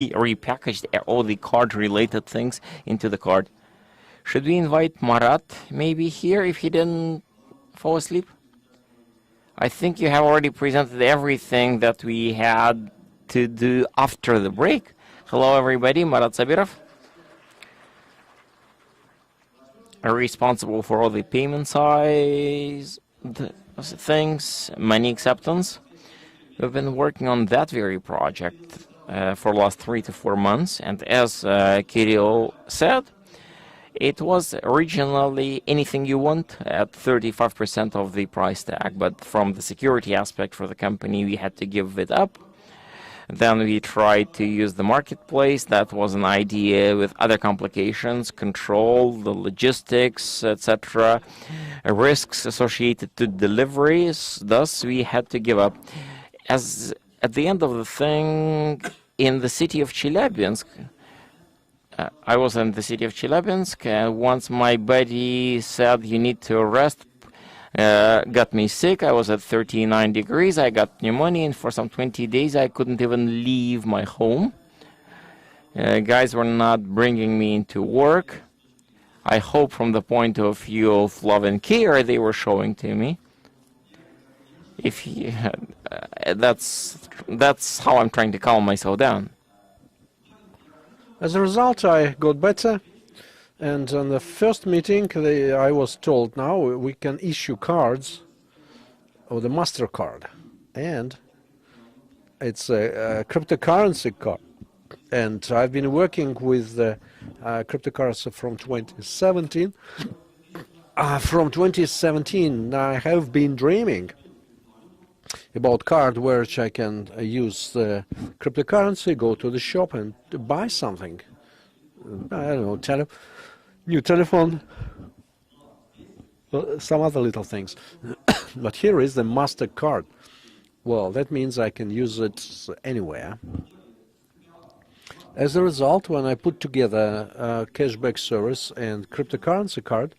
repackaged all the card-related things into the card. Should we invite Marat maybe here if he didn't fall asleep? I think you have already presented everything that we had to do after the break. Hello everybody, Marat Sabirov. Responsible for all the payment size things, money acceptance. We've been working on that very project for the last 3 to 4 months, and as Kirill said, it was originally anything you want at 35% of the price tag, but from the security aspect for the company, we had to give it up. Then we tried to use the marketplace. That was an idea with other complications, control, the logistics, etc., risks associated to deliveries. Thus, we had to give up. As at the end of the thing, in the city of Chelyabinsk, I was in the city of Chelyabinsk, and once my buddy said, you need to rest, got me sick. I was at 39 degrees. I got pneumonia, and for some 20 days, I couldn't even leave my home. Guys were not bringing me into work. I hope from the point of view of love and care they were showing to me. If he, that's how I'm trying to calm myself down. As a result, I got better, and on the first meeting, I was told now we can issue cards, or the MasterCard, and it's a cryptocurrency card. And I've been working with cryptocurrency from 2017. From 2017, I have been dreaming about card which I can use the cryptocurrency, go to the shop and buy something. I don't know, new telephone, some other little things. But here is the MasterCard. Well, that means I can use it anywhere. As a result, when I put together a cashback service and cryptocurrency card,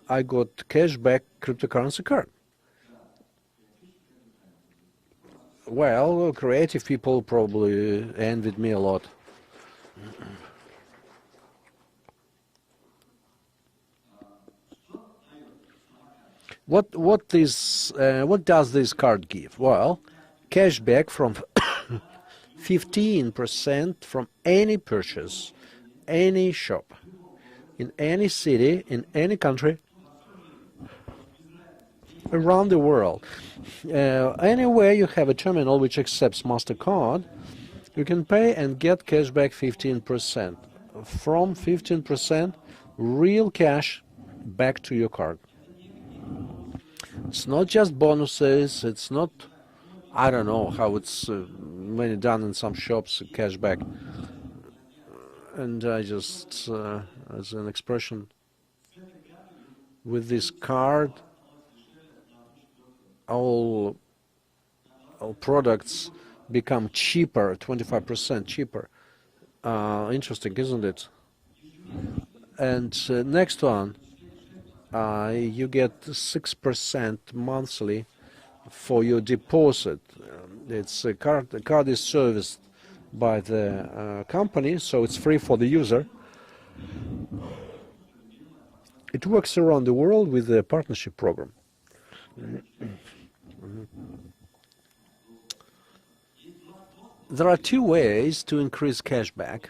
I got cashback cryptocurrency card. Well, creative people probably envied me a lot. What does this card give? Well, cashback from 15% from any purchase, any shop, in any city, in any country, around the world. Anywhere you have a terminal which accepts MasterCard, you can pay and get cashback 15%. From 15%, real cash back to your card. It's not just bonuses, it's not, I don't know how it's mainly done in some shops, cashback. And I just, as an expression, with this card, all products become cheaper, 25% cheaper. Interesting, isn't it? And next one, you get 6% monthly for your deposit. It's a card. The card is serviced by the company, so it's free for the user. It works around the world with the partnership program. There are two ways to increase cashback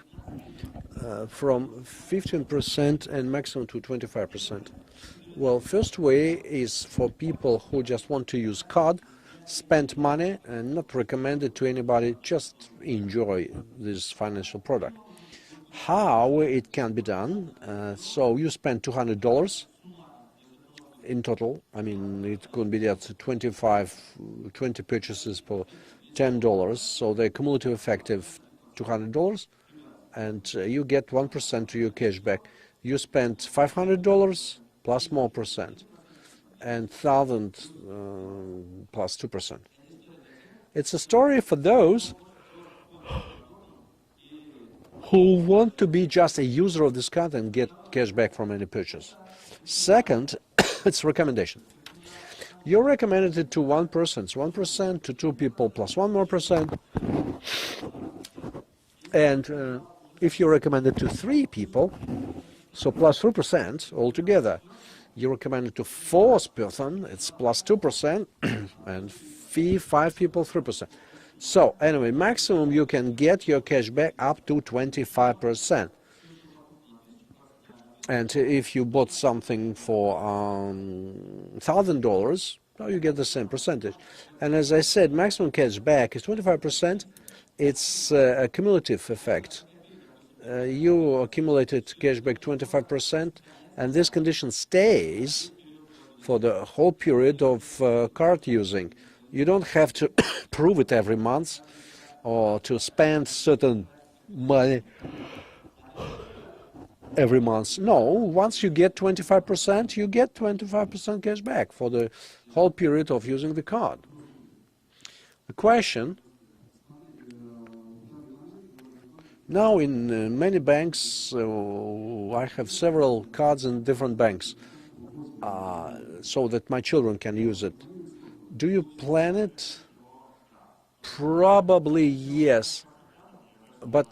from 15% and maximum to 25%. Well, first way is for people who just want to use card, spend money, and not recommend it to anybody, just enjoy this financial product. How it can be done? So you spend $200 in total. I mean, it could be that 20 purchases for $10, so the cumulative effective $200, and you get 1% to your cashback. You spend $500 plus more percent, and 1,000 plus 2%. It's a story for those who want to be just a user of this card and get cashback from any purchase. Second, it's recommendation. You recommended it to one person, it's 1%, to two people plus one more percent. And if you recommend it to 3 people, so plus 3% altogether. You recommend it to 4th person, it's plus 2%, and 5 people, 3%. So anyway, maximum you can get your cash back up to 25%. And if you bought something for $1,000, now you get the same percentage. And as I said, maximum cash back is 25%. It's a cumulative effect. You accumulated cashback 25%, and this condition stays for the whole period of card using. You don't have to prove it every month or to spend certain money every month. No, once you get 25%, you get 25% cash back for the whole period of using the card. The question, now in many banks, I have several cards in different banks so that my children can use it. Do you plan it? Probably yes, but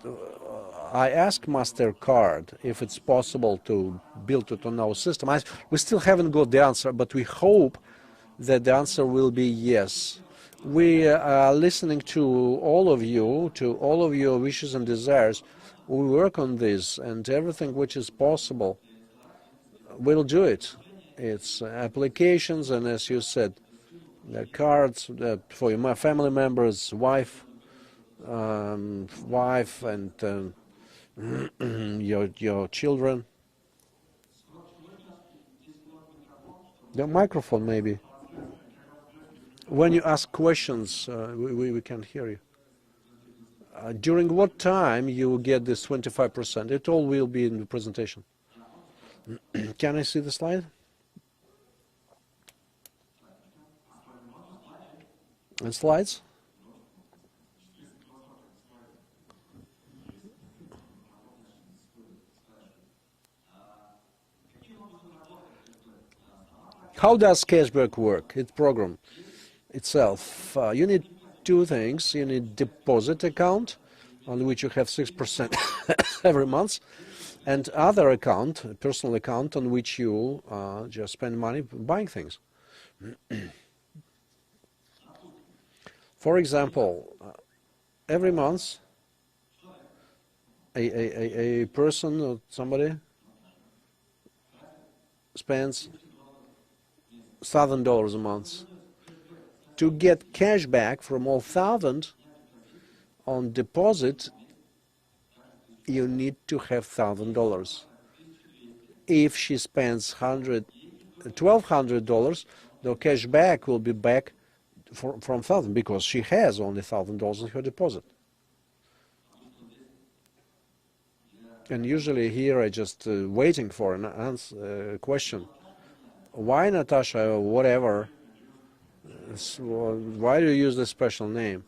I asked MasterCard if it's possible to build it on our system. We still haven't got the answer, but we hope that the answer will be yes. We are listening to all of you, to all of your wishes and desires. We work on this, and everything which is possible, we'll do it. It's applications, and as you said, the cards for your family members, wife and your children. The microphone, maybe. When you ask questions, we can't hear you. During what time you get this 25%? It all will be in the presentation. Can I see the slide? And slides? How does Cashback work? Its program itself. You need 2 things. You need deposit account on which you have 6% every month, and other account, a personal account, on which you just spend money buying things. For example, every month a person or somebody spends $1,000 a month. To get cash back from all 1,000 on deposit, you need to have $1,000. If she spends $1,200, the cash back will be back from 1,000 because she has only $1,000 in her deposit. And usually here I just waiting for an answer, question. Why Natasha or whatever? Why do you use this special name?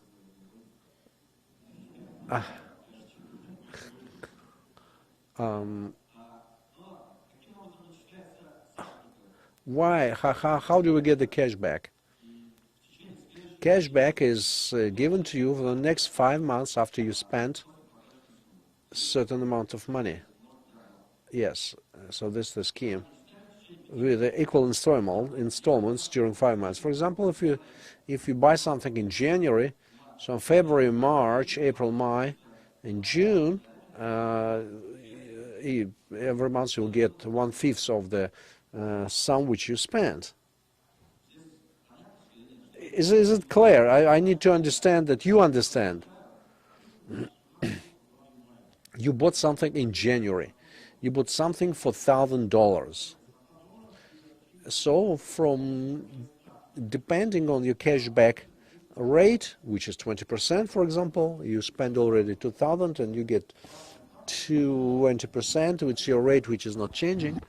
Why? How do we get the cash back? Cash back is given to you for the next 5 months after you spent a certain amount of money. Yes, so this is the scheme. With equal installments during 5 months. For example, if you buy something in January, so in February, March, April, May, in June, every month you'll get 1/5 of the sum which you spent. Is it clear? I need to understand that you understand. You bought something in January. You bought something for $1,000. So depending on your cashback rate, which is 20%, for example, you spend already 2,000 and you get 20%, which is your rate, which is not changing.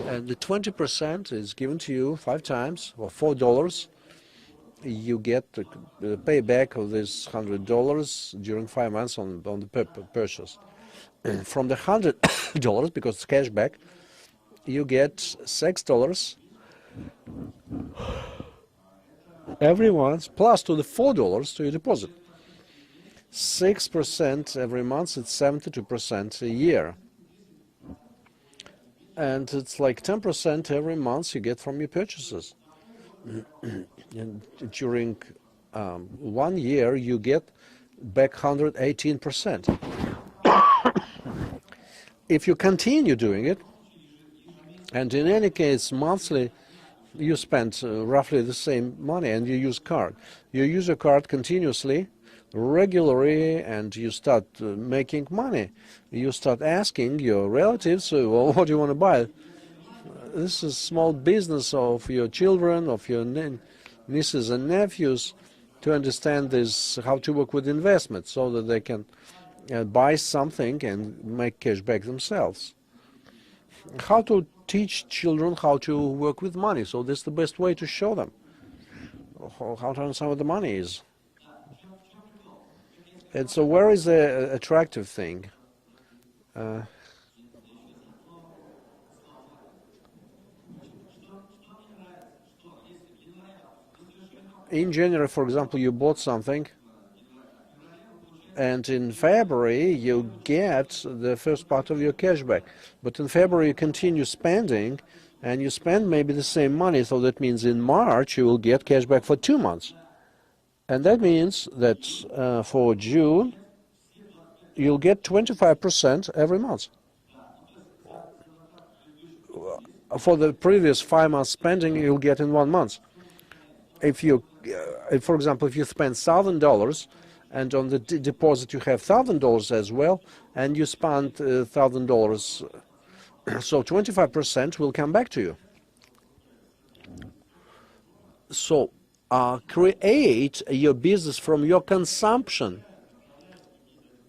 And the 20% is given to you 5 times, or $4. You get the payback of this $100 during 5 months on the purchase. And from the $100, because it's cashback, you get $6 every month, plus to the $4 to your deposit. 6% every month, it's 72% a year. And it's like 10% every month you get from your purchases. And during 1 year, you get back 118%. If you continue doing it, and in any case, monthly, you spend roughly the same money and you use card. You use a card continuously, regularly, and you start making money. You start asking your relatives, well, what do you want to buy? This is small business of your children, of your nieces and nephews, to understand this, how to work with investment, so that they can buy something and make cash back themselves. How to teach children how to work with money, so this is the best way to show them how to understand what the money is. And so where is the attractive thing? In January, for example, you bought something, and in February you get the first part of your cash back. But in February you continue spending, and you spend maybe the same money, so that means in March you will get cash back for 2 months. And that means that for June you'll get 25% every month. For the previous 5 months spending, you'll get in 1 month. If you, for example, if you spend $1,000 and on the deposit you have $1,000 as well, and you spend $1,000, so 25% will come back to you. So create your business from your consumption,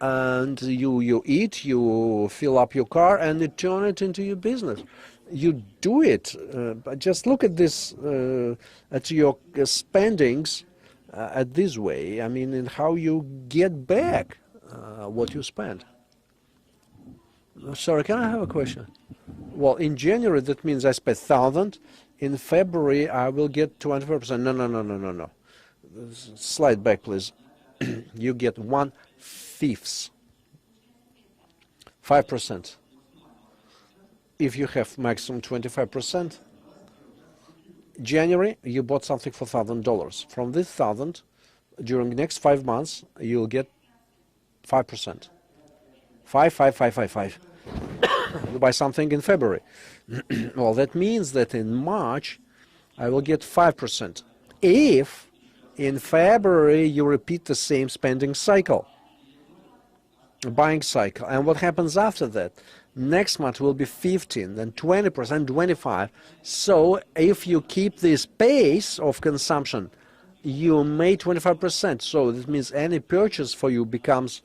and you eat, you fill up your car, and you turn it into your business. You do it, but just look at this, at your spendings at this way. I mean, and how you get back what you spend. Sorry, can I have a question? Well, in January that means I spent 1,000. In February I will get 25%. No. Slide back, please. You get 1/5, 5%. If you have maximum 25%, January you bought something for $1,000. From this 1,000, during the next 5 months, you'll get 5%. 5. You buy something in February. Well, that means that in March I will get 5%. If in February you repeat the same spending cycle, buying cycle, and what happens after that? Next month will be 15, then 20%, 25. So if you keep this pace of consumption, you made 25%. So that means any purchase for you becomes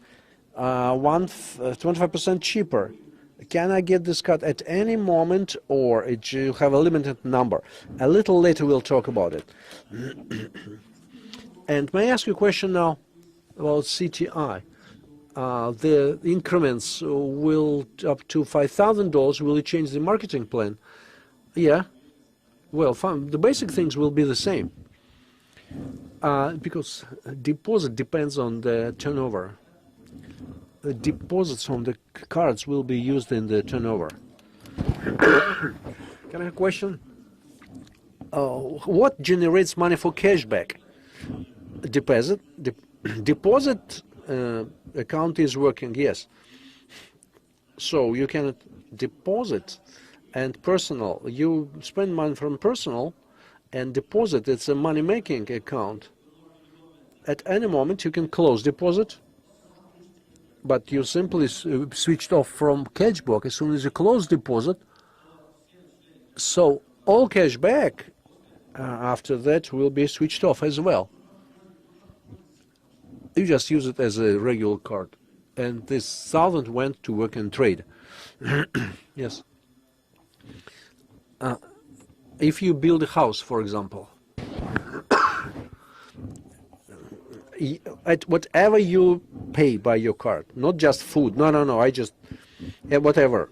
25% cheaper. Can I get this card at any moment, or you have a limited number? A little later we'll talk about it. And may I ask you a question now about CTI? The increments will up to $5,000. Will you change the marketing plan? Yeah. Well, fine. The basic things will be the same, because deposit depends on the turnover. The deposits from the cards will be used in the turnover. Can I have a question? What generates money for cashback? Deposit. Deposit account is working, yes. So you can deposit and personal. You spend money from personal and deposit. It's a money-making account. At any moment you can close deposit, but you simply switched off from cashback as soon as you close deposit. So all cashback after that will be switched off as well. You just use it as a regular card, and this 1,000 went to work and trade. Yes. If you build a house, for example, at whatever you pay by your card, not just food. No. I just whatever.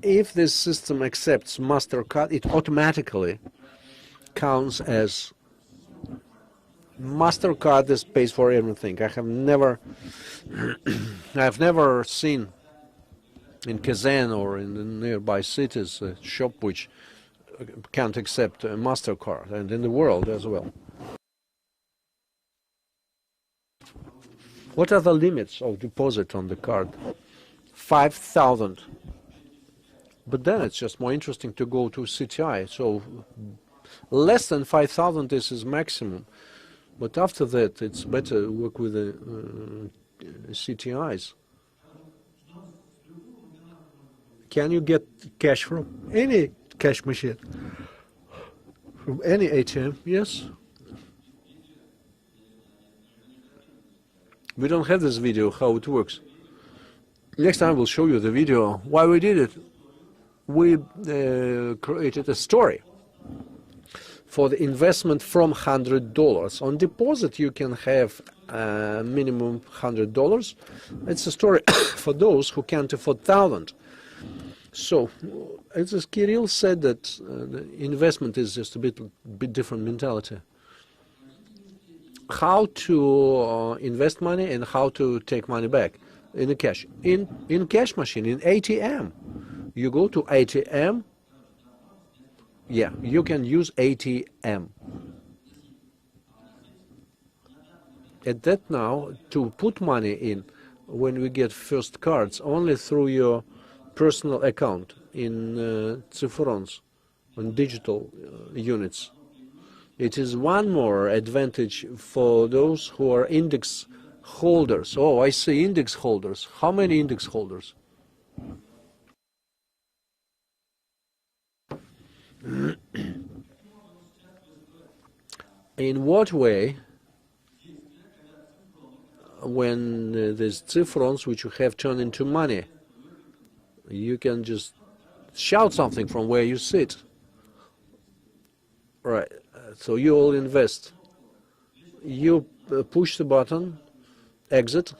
If this system accepts MasterCard, it automatically counts as MasterCard is pays for everything. I have never, I've never seen in Kazan or in the nearby cities a shop which can't accept a MasterCard, and in the world as well. What are the limits of deposit on the card? 5,000. But then it's just more interesting to go to CTI. So less than 5,000 this is maximum. But after that, it's better to work with the CTIs. Can you get cash from any cash machine? From any ATM? Yes. We don't have this video, how it works. Next time we'll show you the video. Why we did it? We created a story for the investment from $100. On deposit you can have minimum $100. It's a story for those who can't afford 1,000. So, as Kirill said, that the investment is just a bit different mentality. How to invest money and how to take money back in the cash. In cash machine, in ATM. You go to ATM. Yeah, you can use ATM. At that now, to put money in, when we get first cards, only through your personal account in Cyfrons, on digital units. It is one more advantage for those who are index holders. Oh, I see index holders. How many index holders? In what way, when these Cyfrons which you have turned into money, you can just shout something from where you sit. Right, so you all invest. You push the button, exit.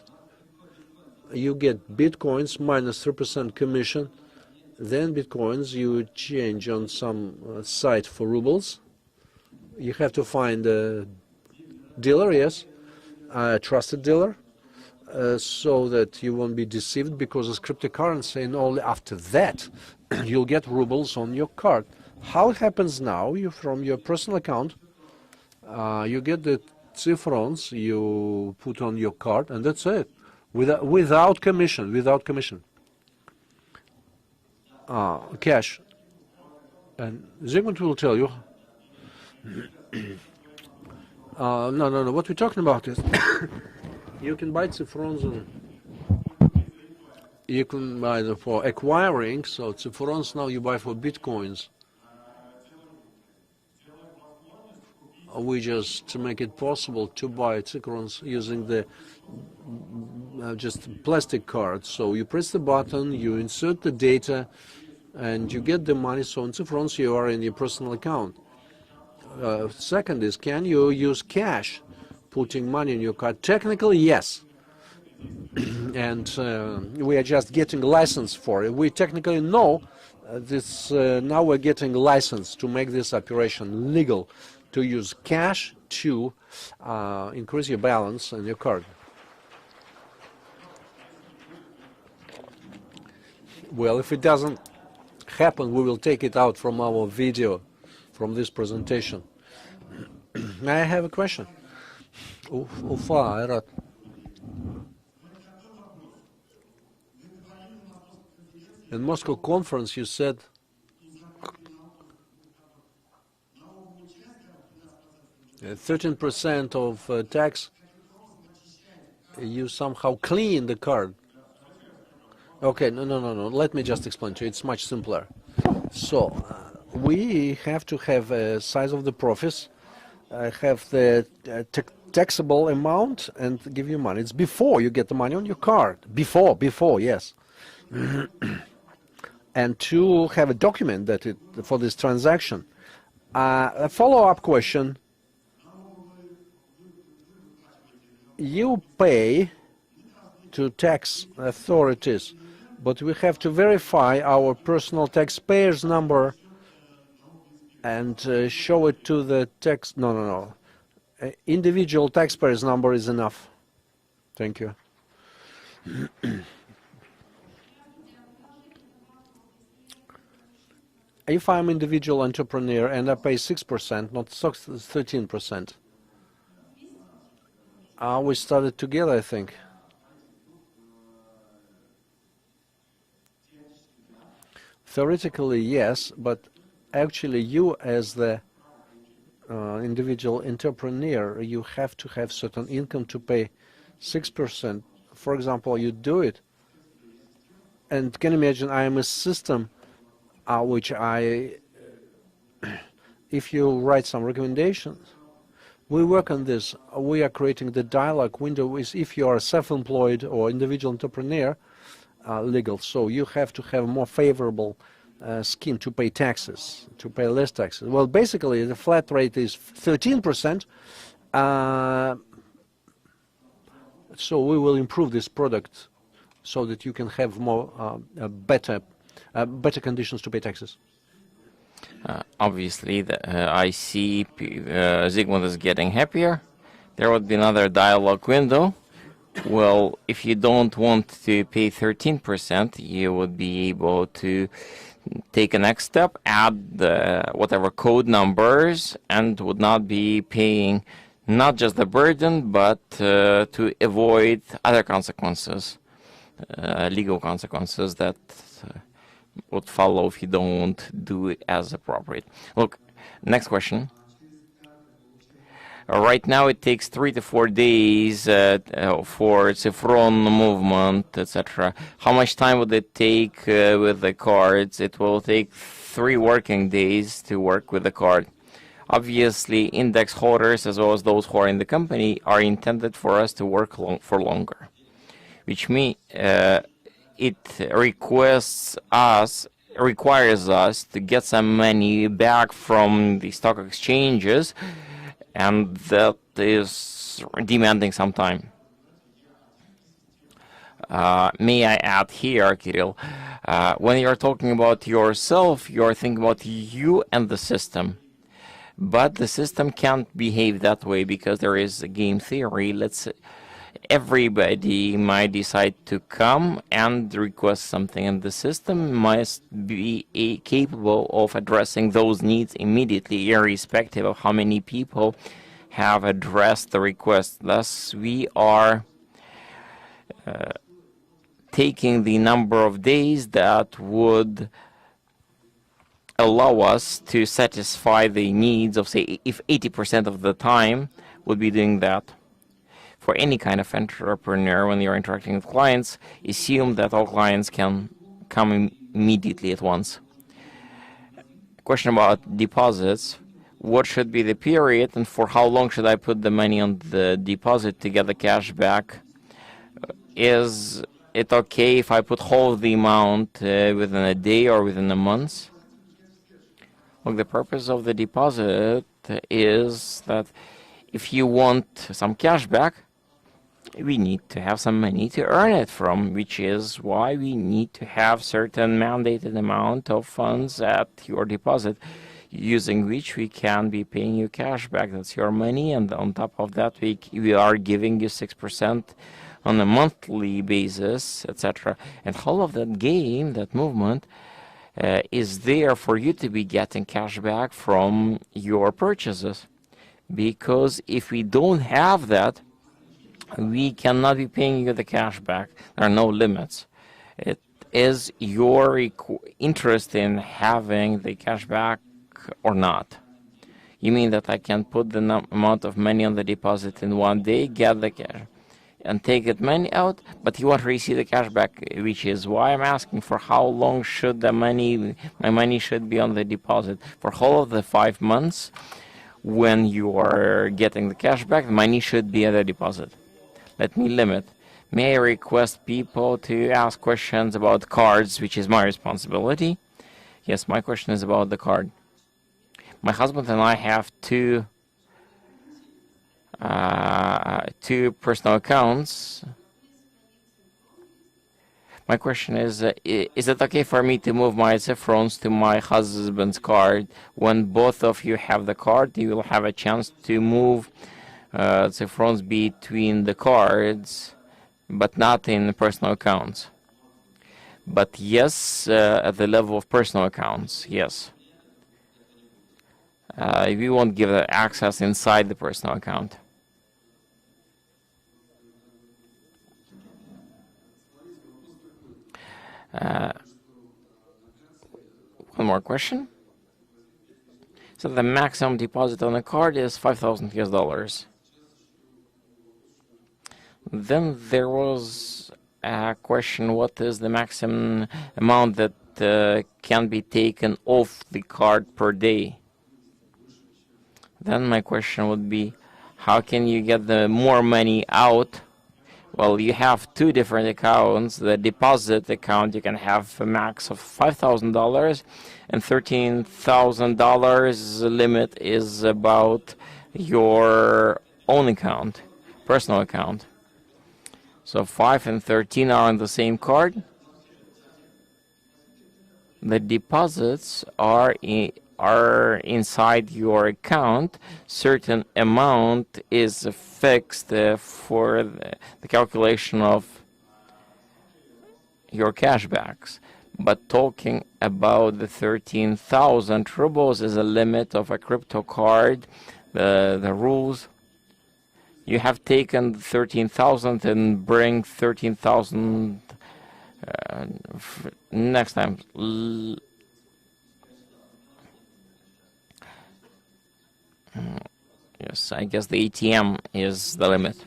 You get bitcoins minus 3% commission. Then bitcoins you change on some site for rubles. You have to find a dealer, yes, a trusted dealer, so that you won't be deceived, because it's cryptocurrency, and only after that you'll get rubles on your card. How it happens now, you from your personal account, you get the Cyfrons, you put on your card, and that's it, without commission, cash. And Zygmunt will tell you. No, what we're talking about is you can buy Cyfrons, and you can buy them for acquiring, so Cyfrons now you buy for bitcoins. We just make it possible to buy Cyfrons using the just plastic cards. So you press the button, you insert the data, and you get the money. So in Cyfrons you are in your personal account. Second is, can you use cash, putting money in your card? Technically, yes. And we are just getting license for it. We technically know this. Now we're getting license to make this operation legal, to use cash to increase your balance on your card. Well, if it doesn't happen, we will take it out from our video, from this presentation. May I have a question? Ufa, Irat. In Moscow conference, you said 13% of tax, you somehow clean the card. Okay, no. Let me just explain to you. It's much simpler. So, we have to have a size of the profits, have the taxable amount, and give you money. It's before you get the money on your card. Before, yes. And to have a document that for this transaction. A follow-up question. You pay to tax authorities, but we have to verify our personal taxpayer's number and show it to the tax. No. individual taxpayer's number is enough. Thank you. If I'm individual entrepreneur and I pay 6%, not 13%, we started together, I think. Theoretically, yes, but actually you as the individual entrepreneur, you have to have certain income to pay 6%. For example, you do it, and can you imagine I am a system which if you write some recommendations, we work on this. We are creating the dialogue window is if you are self-employed or individual entrepreneur, legal. So you have to have a more favorable scheme to pay taxes, to pay less taxes. Well, basically the flat rate is 13%. So we will improve this product so that you can have more better conditions to pay taxes. Obviously, I see Zygmunt is getting happier. There would be another dialogue window. Well, if you don't want to pay 13%, you would be able to take a next step, add whatever code numbers, and would not be paying not just the burden, but to avoid other consequences, legal consequences that would follow if you don't do it as appropriate. Look, next question. Right now it takes 3 to 4 days for Cyfron movement, etc. How much time would it take with the cards? It will take 3 working days to work with the card. Obviously, index holders, as well as those who are in the company, are intended for us to work for longer, which means it requires us to get some money back from the stock exchanges, and that is demanding some time. May I add here, Kirill, when you're talking about yourself, you're thinking about you and the system. But the system can't behave that way because there is a game theory. Everybody might decide to come and request something, and the system must be capable of addressing those needs immediately, irrespective of how many people have addressed the request. Thus, we are taking the number of days that would allow us to satisfy the needs of, say, if 80% of the time would be doing that. For any kind of entrepreneur, when you're interacting with clients, assume that all clients can come immediately at once. Question about deposits. What should be the period, and for how long should I put the money on the deposit to get the cash back? Is it okay if I put whole of the amount within a day or within a month? Look, the purpose of the deposit is that if you want some cash back, we need to have some money to earn it from, which is why we need to have certain mandated amount of funds at your deposit, using which we can be paying you cash back. That's your money, and on top of that, we are giving you 6% on a monthly basis, etc. And all of that game, that movement, is there for you to be getting cash back from your purchases. Because if we don't have that, we cannot be paying you the cash back. There are no limits. It is your interest in having the cash back or not. You mean that I can put the amount of money on the deposit in one day, get the cash, and take that money out, but you want to receive the cash back, which is why I'm asking for how long should my money should be on the deposit. For all of the 5 months, when you are getting the cash back, the money should be at the deposit. Let me limit. May I request people to ask questions about cards, which is my responsibility? Yes, my question is about the card. My husband and I have two personal accounts. My question is it okay for me to move my Cyfrons to my husband's card? When both of you have the card, you will have a chance to move Cyfrons between the cards, but not in personal accounts. But yes, at the level of personal accounts, yes. We won't give access inside the personal account. One more question. So the maximum deposit on a card is $5,000 US. Then there was a question, what is the maximum amount that can be taken off the card per day? Then my question would be, how can you get the more money out? Well, you have two different accounts. The deposit account, you can have a max of $5,000, and $13,000 limit is about your own account, personal account. So 5 and 13 are on the same card. The deposits are inside your account. Certain amount is fixed for the calculation of your cashbacks. But talking about the 13,000 rubles is a limit of a crypto card. The rules, you have taken 13,000 and bring 13,000 next time. Yes, I guess the ATM is the limit.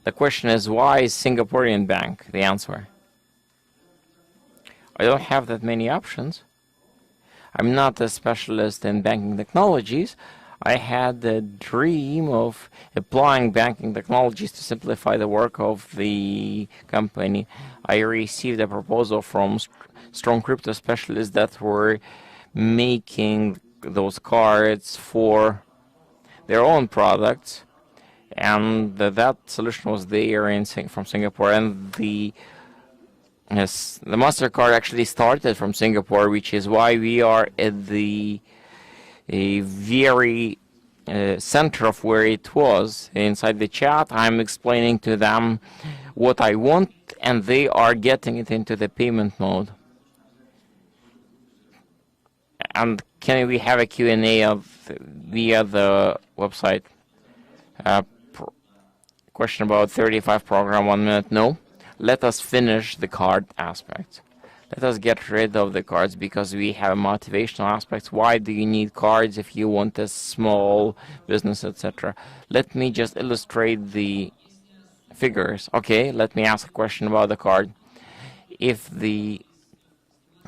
The question is, why is Singaporean bank the answer? I don't have that many options. I'm not a specialist in banking technologies. I had the dream of applying banking technologies to simplify the work of the company. I received a proposal from strong crypto specialists that were making those cards for their own products, and that solution was there from Singapore, and the MasterCard actually started from Singapore, which is why we are at the very center of where it was. Inside the chat, I'm explaining to them what I want, and they are getting it into the payment mode. And can we have a Q&A via the website? Question about 35 program, 1 minute. No. Let us finish the card aspect. Let us get rid of the cards because we have motivational aspects. Why do you need cards if you want a small business, etc.? Let me just illustrate the figures. Okay, let me ask a question about the card. If the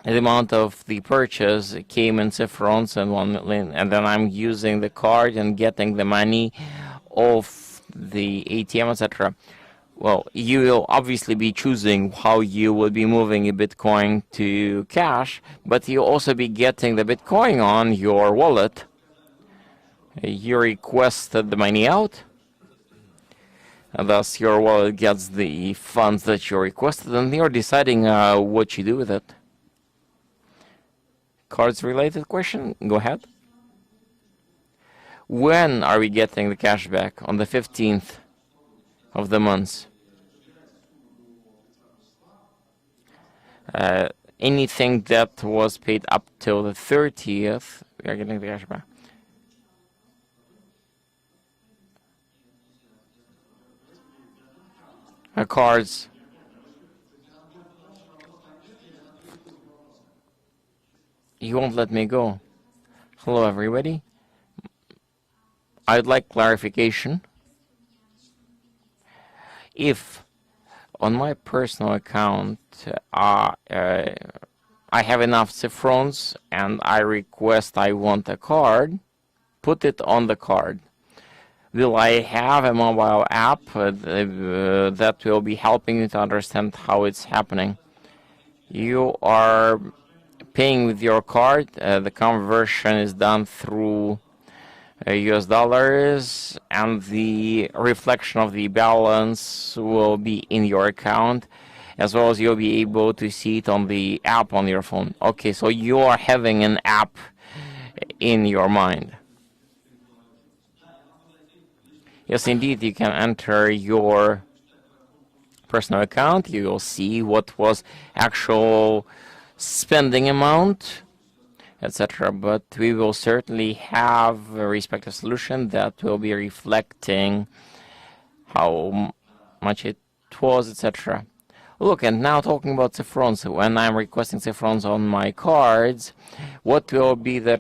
amount of the purchase came in Cyfrons and 1 million, and then I'm using the card and getting the money off the ATM, etc. Well, you will obviously be choosing how you will be moving a Bitcoin to cash, but you'll also be getting the Bitcoin on your wallet. You requested the money out, and thus your wallet gets the funds that you requested, and you're deciding what you do with it. Cards related question? Go ahead. When are we getting the cashback? On the 15th of the month. Anything that was paid up till the 30th, we are getting the cashback. Cards. You won't let me go. Hello, everybody. I'd like clarification. If on my personal account I have enough Cyfrons and I want a card, put it on the card. Will I have a mobile app that will be helping you to understand how it's happening? You are paying with your card, the conversion is done through US dollars, and the reflection of the balance will be in your account, as well as you'll be able to see it on the app on your phone. Okay, so you are having an app in your mind. Yes, indeed, you can enter your personal account. You will see what was actual spending amount, etc. But we will certainly have a respective solution that will be reflecting how much it was, etc. Look, and now talking about Cyfrons, when I'm requesting Cyfrons on my cards, what will be the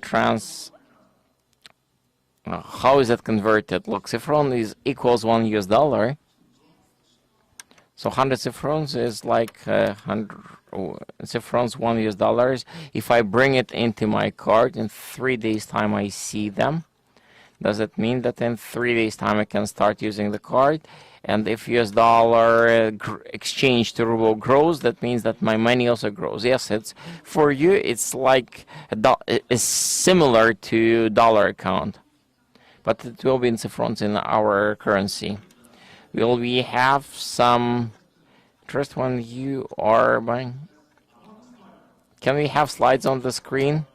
how is it converted? Look, Cyfron is equals $1. So 100 Cyfrons is like 100 Cyfrons, $1. If I bring it into my card, in 3 days' time I see them. Does it mean that in 3 days' time I can start using the card? And if US dollar exchange to ruble grows, that means that my money also grows. Yes, it's for you. It's like it's similar to dollar account, but it will be in Cyfrons in our currency. Will we have some interest when you are buying? Can we have slides on the screen?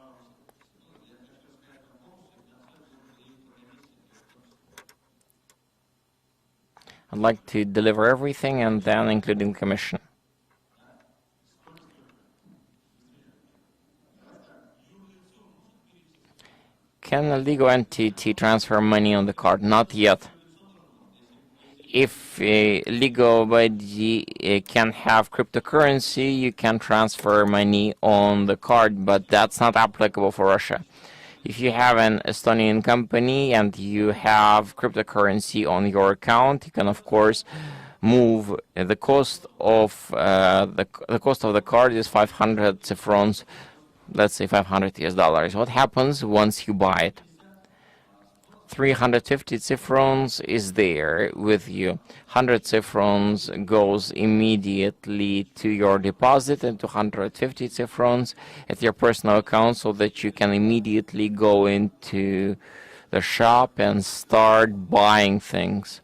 I'd like to deliver everything and then including commission. Can a legal entity transfer money on the card? Not yet. If a legal body can have cryptocurrency, you can transfer money on the card, but that's not applicable for Russia. If you have an Estonian company and you have cryptocurrency on your account, you can of course move. The cost of the card is 500 Cyfrons, let's say $500. What happens once you buy it? 350 Cyfrons is there with you. 100 Cyfrons goes immediately to your deposit and 250 Cyfrons at your personal account so that you can immediately go into the shop and start buying things.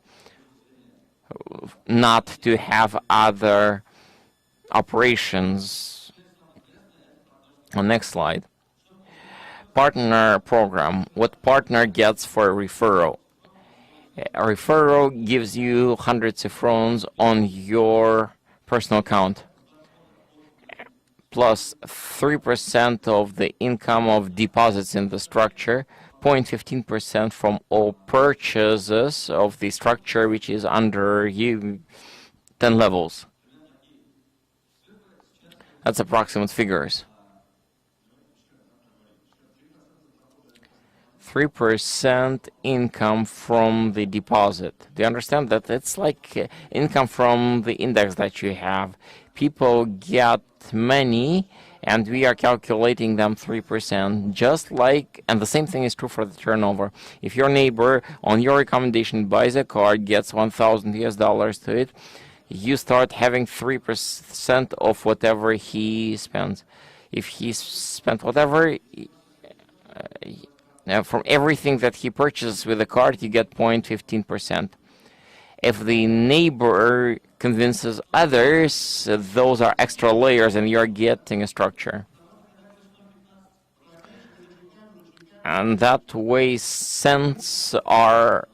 Not to have other operations. Next slide. Partner program. What partner gets for a referral? A referral gives you 100 Cyfrons on your personal account, plus 3% of the income of deposits in the structure, 0.15% from all purchases of the structure which is under 10 levels. That's approximate figures. 3% income from the deposit. Do you understand that? It's like income from the index that you have. People get money and we are calculating them 3%, just like, and the same thing is true for the turnover. If your neighbor on your recommendation buys a card, gets $1,000 to it, you start having 3% of whatever he spends. If he spent whatever, from everything that he purchases with the card, you get 0.15%. If the neighbor convinces others, those are extra layers and you're getting a structure. And that way cents are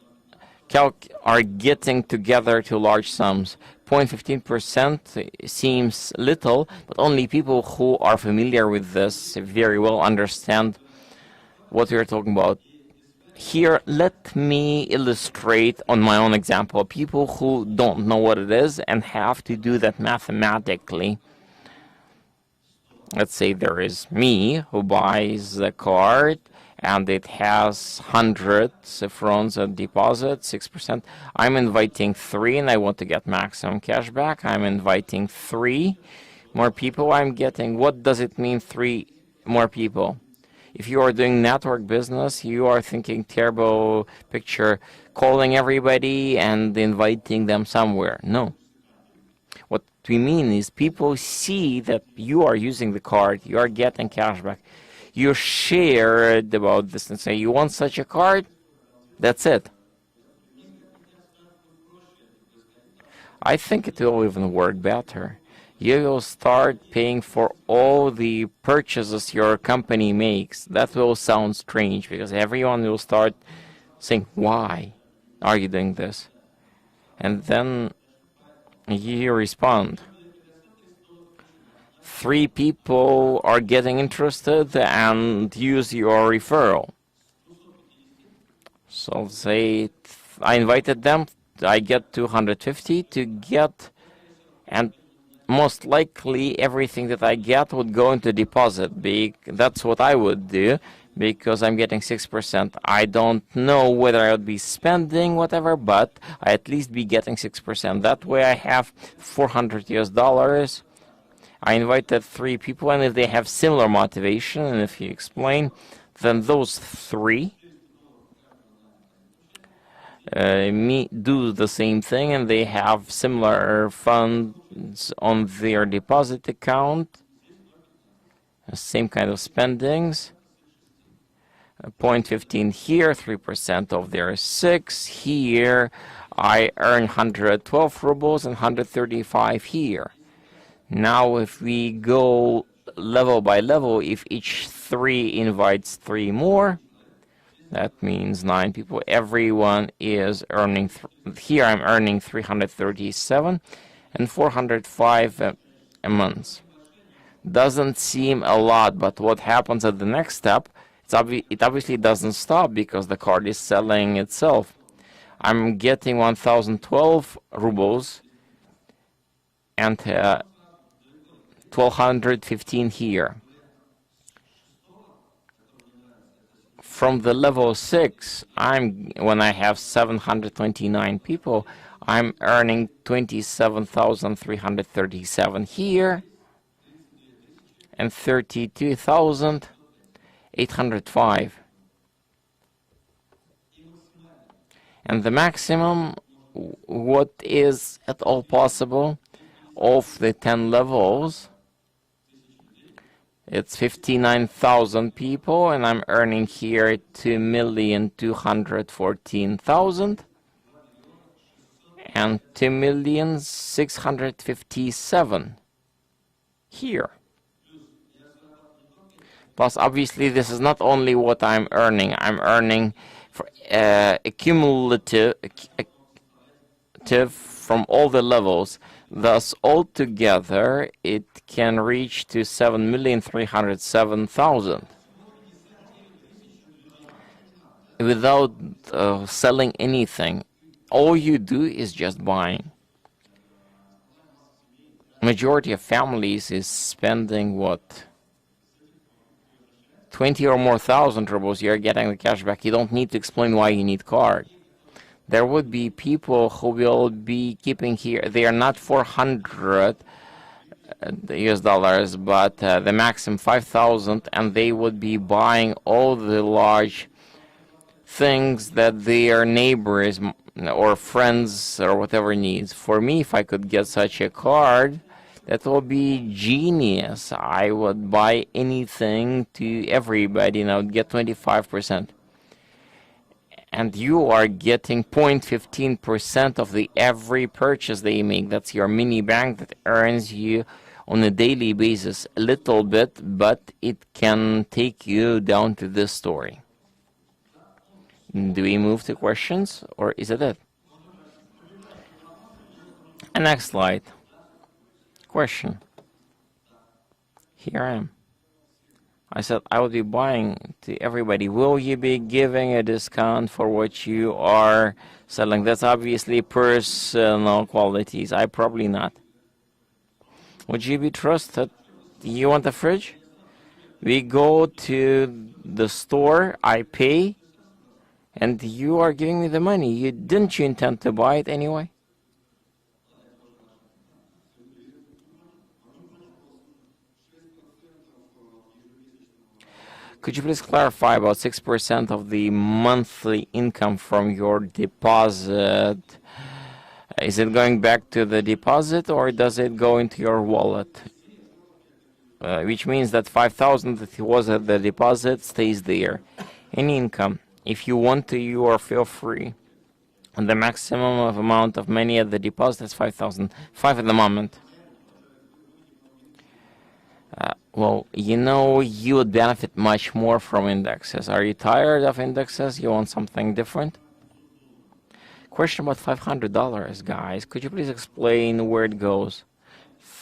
getting together to large sums. 0.15% seems little, but only people who are familiar with this very well understand what we are talking about. Here, let me illustrate on my own example. People who don't know what it is and have to do that mathematically. Let's say there is me who buys the card and it has 100 Cyfrons at deposit, 6%. I'm inviting 3 and I want to get maximum cashback. I'm inviting 3 more people. I'm getting, what does it mean 3 more people? If you are doing network business, you are thinking terrible picture, calling everybody and inviting them somewhere. No. What we mean is people see that you are using the card, you are getting cashback. You share about this and say, you want such a card? That's it. I think it will even work better. You will start paying for all the purchases your company makes. That will sound strange because everyone will start saying, why? Are you doing this? And then you respond. 3 people are getting interested and use your referral. So say I invited them, I get 250 to get, and most likely everything that I get would go into deposit. That's what I would do, because I'm getting 6%. I don't know whether I would be spending whatever, but I at least be getting 6%. That way I have $400. I invited 3 people, and if they have similar motivation, and if you explain, then those 3 do the same thing, and they have similar funds on their deposit account, same kind of spendings. 0.15 here, 3% of their 6 here. I earn 112 rubles and 135 here. Now if we go level by level, if each 3 invites 3 more, that means 9 people. Everyone is earning, here I'm earning 337 and 405 a month. Doesn't seem a lot, but what happens at the next step, it obviously doesn't stop because the card is selling itself. I'm getting 1,012 rubles and 1,215 here. From the level 6, when I have 729 people, I'm earning 27,337 here and 32,805. And the maximum, what is at all possible of the 10 levels, it's 59,000 people, and I'm earning here 2,214,000 and 2,657,000 here. Plus, obviously, this is not only what I'm earning. I'm earning for cumulative from all the levels. Thus, altogether, it can reach to 7,307,000 without selling anything. All you do is just buying. Majority of families is spending what? 20 or more thousand rubles. You're getting the cashback. You don't need to explain why you need card. There would be people who will be keeping here. They are not 400 US dollars, but the maximum 5,000, and they would be buying all the large things that their neighbors or friends or whatever needs. For me, if I could get such a card, that would be genius. I would buy anything to everybody, and I would get 25%. And you are getting 0.15% of the every purchase they make. That's your mini bank that earns you on a daily basis a little bit, but it can take you down to this story. Do we move to questions, or is it it? And next slide. Question. Here I am. I said I would be buying to everybody. Will you be giving a discount for what you are selling? That's obviously personal qualities. I probably not. Would you be trusted? You want a fridge? We go to the store, I pay, and you are giving me the money. Didn't you intend to buy it anyway? Could you please clarify about 6% of the monthly income from your deposit? Is it going back to the deposit, or does it go into your wallet? Which means that 5,000 that was at the deposit stays there. Any income. If you want to, you are feel free. And the maximum of amount of money at the deposit is 5,000. 5 at the moment. Well, you know, you would benefit much more from indexes. Are you tired of indexes? You want something different? Question about $500, guys. Could you please explain where it goes?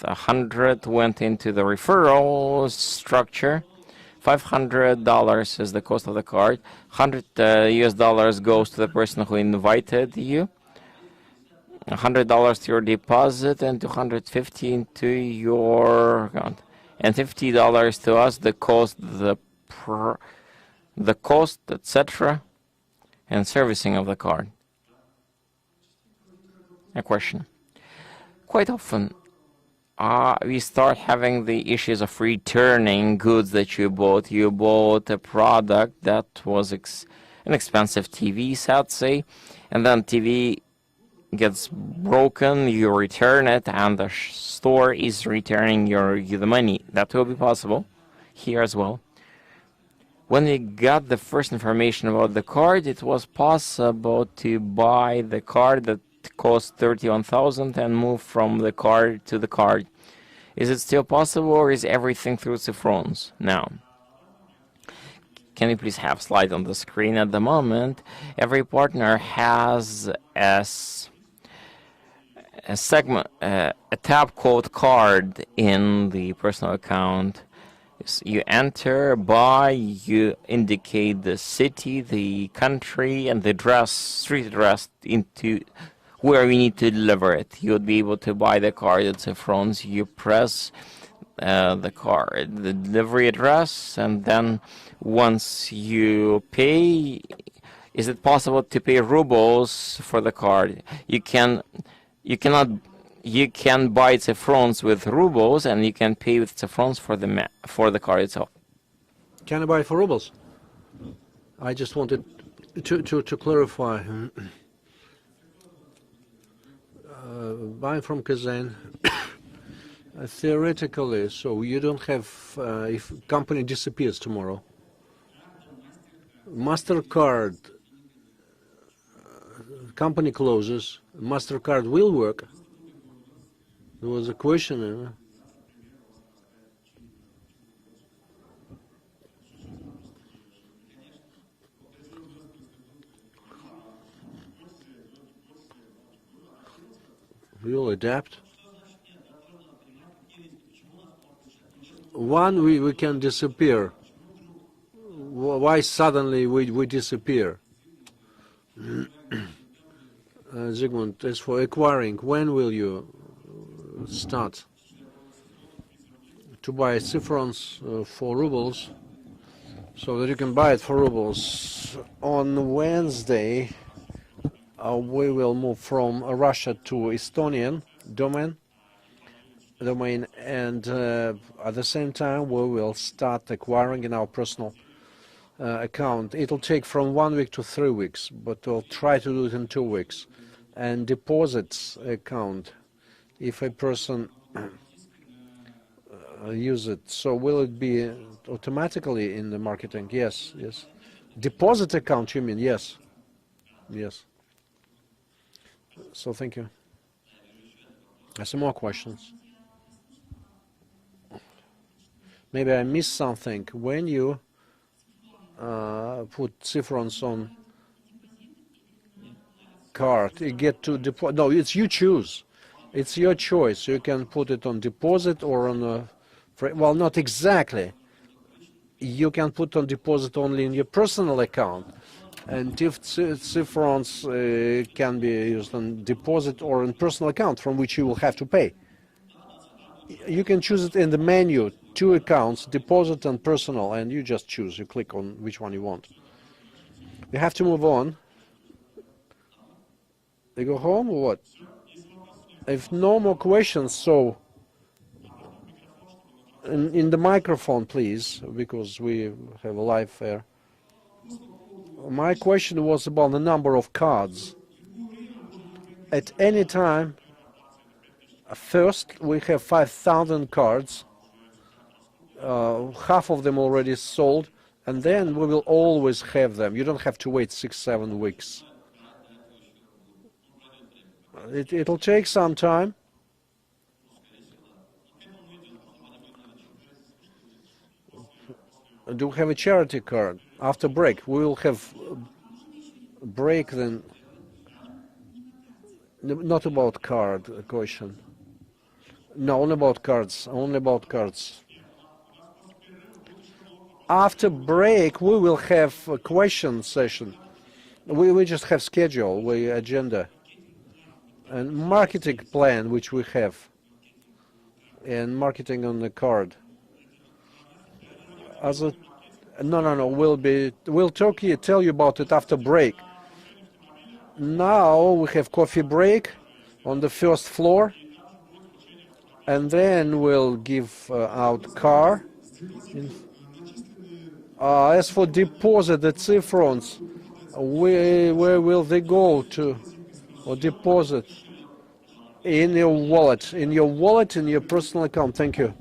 100 went into the referral structure. $500 is the cost of the card. 100 US dollars goes to the person who invited you. $100 to your deposit and 215 to your account, and $50 to us. The cost, the cost, etc., and servicing of the card. A question. Quite often, we start having the issues of returning goods that you bought. You bought a product that was an expensive TV set, say, and then TV gets broken, you return it, and the store is returning you the money. That will be possible here as well. When we got the first information about the card, it was possible to buy the card that cost 31,000 and move from the card to the card. Is it still possible, or is everything through Cyfrons now? Can you please have slide on the screen? At the moment, every partner has a segment, a tab called card in the personal account. You enter, buy, you indicate the city, the country, and the address, street address into where we need to deliver it. You would be able to buy the card at Cyfrons. You press the card, the delivery address, and then once you pay, is it possible to pay rubles for the card? You can buy Cyfrons with rubles, and you can pay with Cyfrons for the card itself. Can I buy for rubles? I just wanted to clarify. Buying from Kazan, theoretically, so you don't have, if company disappears tomorrow, MasterCard, company closes, MasterCard will work. There was a question. We'll adapt. One, we can disappear. Why suddenly we disappear? Zygmunt, as for acquiring, when will you start to buy Cyfrons for rubles, so that you can buy it for rubles? On Wednesday, we will move from Russia to Estonian domain, and at the same time we will start acquiring in our personal account. It'll take from 1 week to 3 weeks, but we'll try to do it in 2 weeks. And deposits account, if a person use it, so will it be automatically in the marketing? Yes, yes. Deposit account, you mean? Yes, yes. So thank you. Some more questions. Maybe I missed something. When you put Cyfrons on card, you get to deposit. No, it's you choose. It's your choice. You can put it on deposit or on a, well, not exactly. You can put on deposit only in your personal account, and if Cyfrons can be used on deposit or in personal account from which you will have to pay. You can choose it in the menu, 2 accounts, deposit and personal, and you just choose. You click on which one you want. You have to move on. You go home or what? If no more questions, so in the microphone, please, because we have a live fair. My question was about the number of cards. At any time, first we have 5,000 cards, half of them already sold, and then we will always have them. You don't have to wait 6-7 weeks. It'll take some time. Do we have a charity card? After break, we will have break then. Not about card question. No, only about cards. Only about cards. After break, we will have a question session. We just have schedule, we agenda, and marketing plan which we have, and marketing on the card. As a no. We'll tell you about it after break. Now we have coffee break on the first floor, and then we'll give out car. As for deposit, the Cyfrons, where will they go to, or deposit? In your wallet, in your personal account. Thank you.